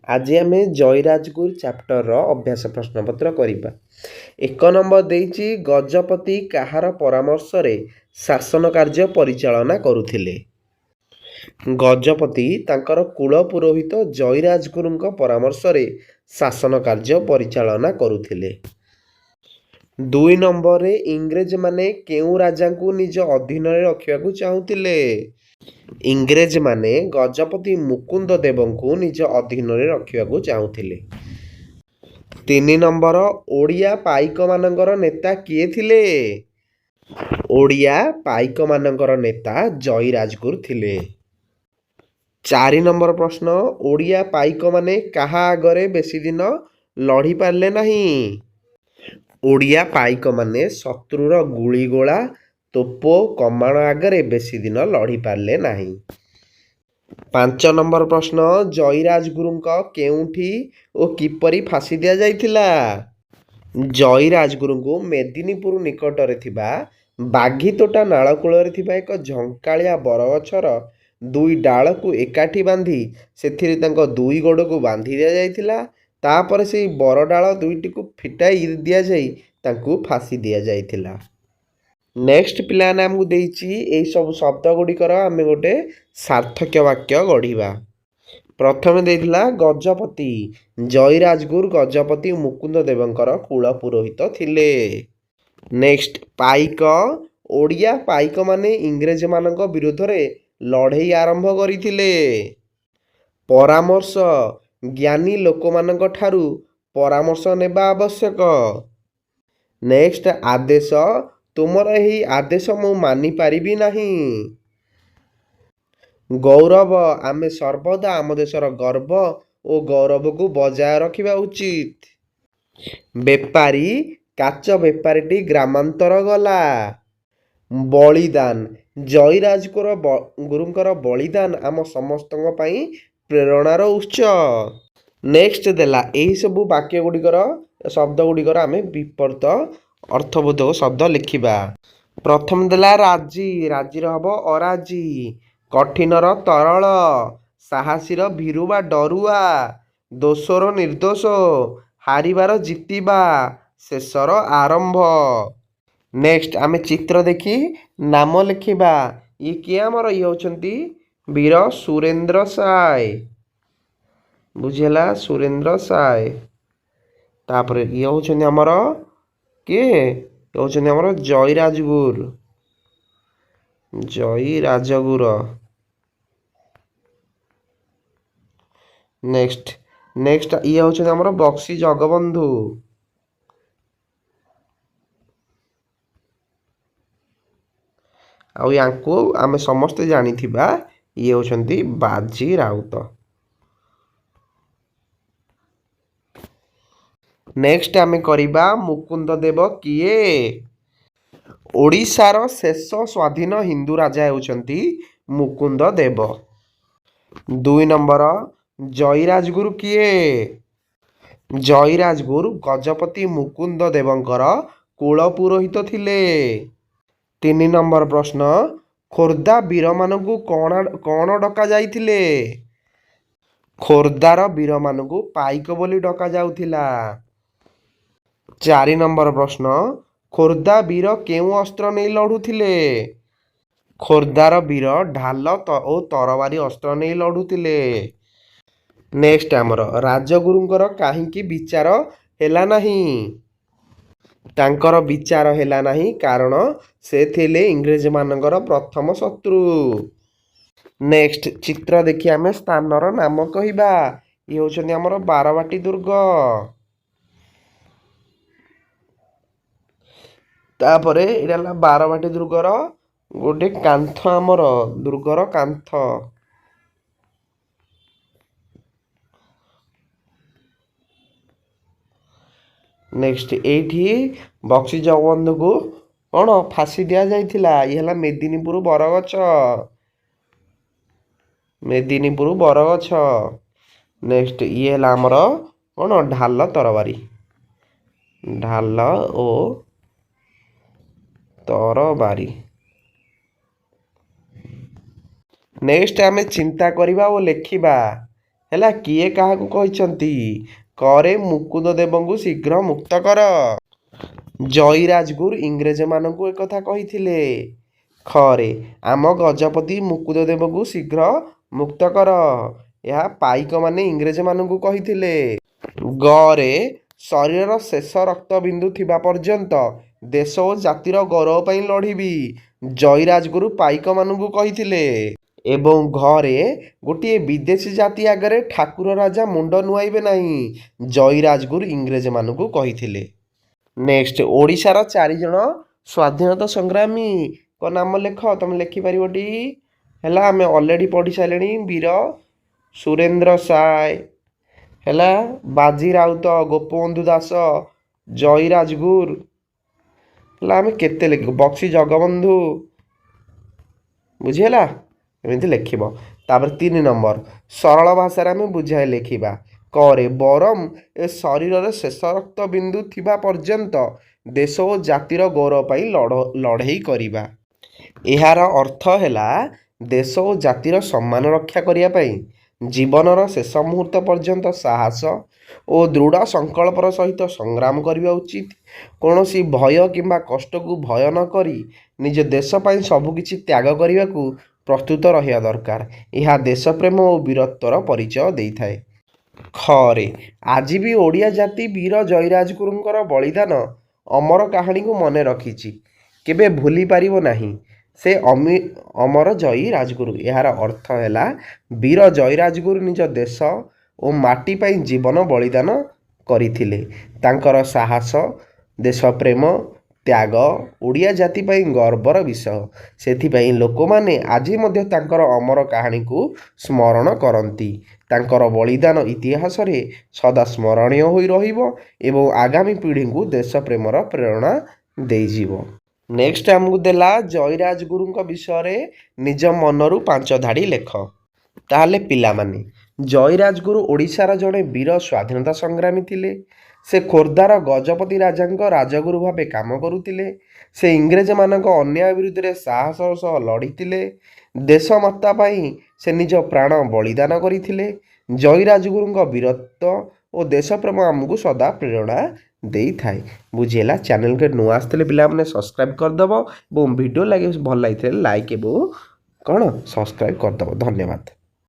आज आम जयराजगुरु चैप्टर अभ्यास प्रश्नपत्र करवा। 1 नंबर देइछि गजपति कहार परामर्श रे शासन कार्य परिचालना करुथिले। गजपति तांकर कुल पुरोहित जयराजगुरुंक परामर्श रे शासन कार्य परिचालना करुथिले। 2 नंबर रे इंग्रेज माने केउ राजा को निज अधीन रे रखियाकू चाहुथिले। इंग्रेज माने गजपति मुकुंद देव को निज अधीन रे रखियाकू चाहुथिले। 3 नंबर ओडिया पाइक मानकर नेता किए थिले। ओडिया पाइक मानकर नेता जयराजगुरु थिले। 4 नंबर प्रश्न ओडिया पाइक माने कहा आगरे बेसी दिन लड़ी पारले नहीं। ओडिया पाइक माने शत्रुर गुलीगोला तोपो कमाण आगरे बेसी दिन लड़ी पारले नहीं। 5 नंबर प्रश्न जयराजगुरुंक केउठी ओ किपरि फांसी दिया जाइथिला। जयराजगुरुंकु मेदिनीपुर निकटरे थिबा बाघीतोटा नाळकूଳରେ थिबा एक झंकाଳିया बरगछर 2 डाळकू एकाठी बांधी सेथिरे तांको 2 गोड़कू बांधी दिया जाइथिला। तापर से बरडाल 2टी को फिटाई दिया जाई तांकू फांसी दिया जाइथिला। नेक्स्ट पिलाने आमको देइछि एई सब शब्द गुड़िकर आम गोटे सार्थक्य वाक्य गढ़िबा। प्रथम देइथिला गजपति जयराजगुरु गजपति मुकुंद देवंकर कुल पुरोहित थिले। नेक्स्ट पाइक ओडिया पाइक माने इंग्रेज मानक विरोध रे लड़ाई आरंभ करिथिले। परामर्श ज्ञानी लोक मानक ठारू परामर्श नेबा आवश्यक। नेक्स्ट आदेश तुमर ही आदेश मु मानि पारिबी नहीं। गौरव आमे सर्वदा आम देशर गर्व और गौरव को बजाय रखिबा उचित। बेपारी काच बेपारीटी ग्रामांतर गला। बलिदान जयराजगुरु गुरुंकर बलिदान आम समस्त प्रेरणार उत्स। नेक्स्ट देला यही सब वाक्य गुड़िकर शब्द गुड़िकर आम विपरीत अर्थबोधक शब्द लिखिबा। प्रथम देला राजी राजीर हम अराजी कठिनर तरल साहसीर भीरु बा डरुआ दोषर निर्दोष हारिबार जितिबा शेषर आरंभ। नेक्स्ट आम चित्र देखी नाम लिखिबा। ये किए आमर ये होचंती वीर सुरेंद्र साय बुझेला सुरेंद्र साय। तापर ये होचंती आमर किए होचंती आमर जयराजगुरु जयराजगुरु। नेक्स्ट नेक्स्ट ये होचंती आमर बक्सी जगबंधु। आउ यांको आमे समस्ते जानिथिबा ये होचंती बाजी राउत। नेक्स्ट आमे करिबा मुकुंद देव किए। ओडिशार शेष स्वाधीन हिंदू राजा होचंती मुकुंद देव। 2 नंबर जयराजगुरु किए। जयराजगुरु गजपति मुकुंद देवंकर कुल पुरोहित थिले। 3 नंबर प्रश्न खोर्धा वीर मानकू कौन डका जाइथिले। खोर्धार वीर मानकू पाइक बोली डका जाउथिला। 4 नंबर प्रश्न खोर्धा वीर केउ अस्त्र नहीं लड़ुथिले। खोर्धार वीर ढाल और तरवारी अस्त्र नहीं लड़ुथिले। नेक्स्ट आमर राजगुरुंकर काहींकी विचार हेला नहीं। तांकर विचार हेला नहीं कारण से थिले इंग्रेज मानकर प्रथम शत्रु। नेक्स्ट चित्र देखि आमे स्थानर नाम कहिबा। ये होचंती आमर बारवाटी दुर्ग। तापरे एला बारवाटी दुर्गर गोटे कांथ आमर दुर्गर कांथ। नेक्स्ट एठी बक्सी जगबंधु को कौन फांसी दिया जाइथिला। ये हला मेदिनीपुर बरगछ मेदिनीपुर बरगछ। नेक्स्ट ये हला आमर कौन ढाल तरवारी ढाल ओ तरवारी। नेक्स्ट आमे चिंता करिबा ओ लेखिबा ହେଲା କିଏ କାହାକୁ କହିଛନ୍ତି? କରେ ମୁକୁନ୍ଦ ଦେବଙ୍କୁ ଶୀଘ୍ର ମୁକ୍ତ କର। ଜୟୀରାଜଗୁରୁ ଇଂରେଜମାନଙ୍କୁ ଏକଥା କହିଥିଲେ। ଖରେ ଆମ ଗଜପତି ମୁକୁନ୍ଦ ଦେବଙ୍କୁ ଶୀଘ୍ର ମୁକ୍ତ କର। ଏହା ପାଇକମାନେ ଇଂରେଜମାନଙ୍କୁ କହିଥିଲେ। ଗରେ ଶରୀରର ଶେଷ ରକ୍ତବିନ୍ଦୁ ଥିବା ପର୍ଯ୍ୟନ୍ତ ଦେଶ ଓ ଜାତିର ଗୌରବ ପାଇଁ ଲଢ଼ିବି। ଜୟୀରାଜଗୁରୁ ପାଇକମାନଙ୍କୁ କହିଥିଲେ। ଏବଂ ଘରେ ଗୋଟିଏ ବିଦେଶୀ ଜାତି ଆଗରେ ଠାକୁର ରାଜା ମୁଣ୍ଡ ନୁଆଇବେ ନାହିଁ। ଜୟୀରାଜଗୁରୁ ଇଂରେଜମାନଙ୍କୁ କହିଥିଲେ। ନେକ୍ସଟ ଓଡ଼ିଶାର 4 ଜଣ ସ୍ୱାଧୀନତା ସଂଗ୍ରାମୀଙ୍କ ନାମ ଲେଖ। ତମେ ଲେଖିପାରିବଟି। ହେଲା ଆମେ ଅଲରେଡ଼ି ପଢ଼ି ସାରିଲେଣି। ବୀର ସୁରେନ୍ଦ୍ର ସାଏ, ହେଲା ବାଜି ରାଉତ, ଗୋପବନ୍ଧୁ ଦାସ, ଜୟୀରାଜଗୁରୁ, ହେଲା ଆମେ କେତେ ଲେଖିବୁ ବକ୍ସି ଜଗବନ୍ଧୁ, ବୁଝିହେଲା ଏମିତି ଲେଖିବ। ତାପରେ 3 ନମ୍ବର ସରଳ ଭାଷାରେ ଆମେ ବୁଝାଇ ଲେଖିବା। କରେ ବରଂ ଏ ଶରୀରରେ ଶେଷ ରକ୍ତ ବିନ୍ଦୁ ଥିବା ପର୍ଯ୍ୟନ୍ତ ଦେଶ ଓ ଜାତିର ଗୌରବ ପାଇଁ ଲଢ଼େଇ କରିବା। ଏହାର ଅର୍ଥ ହେଲା ଦେଶ ଓ ଜାତିର ସମ୍ମାନ ରକ୍ଷା କରିବା ପାଇଁ ଜୀବନର ଶେଷ ମୁହୂର୍ତ୍ତ ପର୍ଯ୍ୟନ୍ତ ସାହସ ଓ ଦୃଢ଼ ସଂକଳ୍ପର ସହିତ ସଂଗ୍ରାମ କରିବା ଉଚିତ। କୌଣସି ଭୟ କିମ୍ବା କଷ୍ଟକୁ ଭୟ ନ କରି ନିଜ ଦେଶ ପାଇଁ ସବୁକିଛି ତ୍ୟାଗ କରିବାକୁ ପ୍ରସ୍ତୁତ ରହିବା ଦରକାର। ଏହା ଦେଶପ୍ରେମ ଓ ବୀରତ୍ୱର ପରିଚୟ ଦେଇଥାଏ। ଖରେ ଆଜି ବି ଓଡ଼ିଆ ଜାତି ବୀର ଜୟୀରାଜଗୁରୁଙ୍କର ବଳିଦାନ ଅମର କାହାଣୀକୁ ମନେ ରଖିଛି, କେବେ ଭୁଲି ପାରିବ ନାହିଁ। ସେ ଅମର ଜୟୀରାଜଗୁରୁ। ଏହାର ଅର୍ଥ ହେଲା ବୀର ଜୟୀରାଜଗୁରୁ ନିଜ ଦେଶ ଓ ମାଟି ପାଇଁ ଜୀବନ ବଳିଦାନ କରିଥିଲେ। ତାଙ୍କର ସାହସ, ଦେଶପ୍ରେମ, ତ୍ୟାଗ ଓଡ଼ିଆ ଜାତି ପାଇଁ ଗର୍ବର ବିଷୟ। ସେଥିପାଇଁ ଲୋକମାନେ ଆଜି ମଧ୍ୟ ତାଙ୍କର ଅମର କାହାଣୀକୁ ସ୍ମରଣ କରନ୍ତି। ତାଙ୍କର ବଳିଦାନ ଇତିହାସରେ ସଦା ସ୍ମରଣୀୟ ହୋଇ ରହିବ ଏବଂ ଆଗାମୀ ପିଢ଼ିଙ୍କୁ ଦେଶପ୍ରେମର ପ୍ରେରଣା ଦେଇଯିବ। ନେକ୍ସଟ ଆମକୁ ଦେଲା ଜୟୀରାଜଗୁରୁଙ୍କ ବିଷୟରେ ନିଜ ମନରୁ 5 ଧାଡ଼ି ଲେଖ। ତାହେଲେ ପିଲାମାନେ ଜୟୀରାଜଗୁରୁ ଓଡ଼ିଶାର ଜଣେ ବୀର ସ୍ୱାଧୀନତା ସଂଗ୍ରାମୀ ଥିଲେ। ସେ ଖୋର୍ଦ୍ଧାର ଗଜପତି ରାଜାଙ୍କ ରାଜଗୁରୁ ଭାବେ କାମ କରୁଥିଲେ। ସେ ଇଂରେଜମାନଙ୍କ ଅନ୍ୟାୟ ବିରୁଦ୍ଧରେ ସାହସର ସହ ଲଢ଼ିଥିଲେ। ଦେଶମାତା ପାଇଁ ସେ ନିଜ ପ୍ରାଣ ବଳିଦାନ କରିଥିଲେ। ଜୟୀରାଜଗୁରୁଙ୍କ ବୀରତ୍ୱ ଓ ଦେଶପ୍ରେମ ଆମକୁ ସଦା ପ୍ରେରଣା ଦେଇଥାଏ। ବୁଝିହେଲା। ଚ୍ୟାନେଲକୁ ନୂଆ ଆସିଥିଲେ ପିଲାମାନେ ସବସ୍କ୍ରାଇବ୍ କରିଦେବ ଏବଂ ଭିଡ଼ିଓ ଭଲ ଲାଗିଥିଲେ ଲାଇକ୍ ଏବଂ କ'ଣ ସବସ୍କ୍ରାଇବ୍ କରିଦେବ। ଧନ୍ୟବାଦ।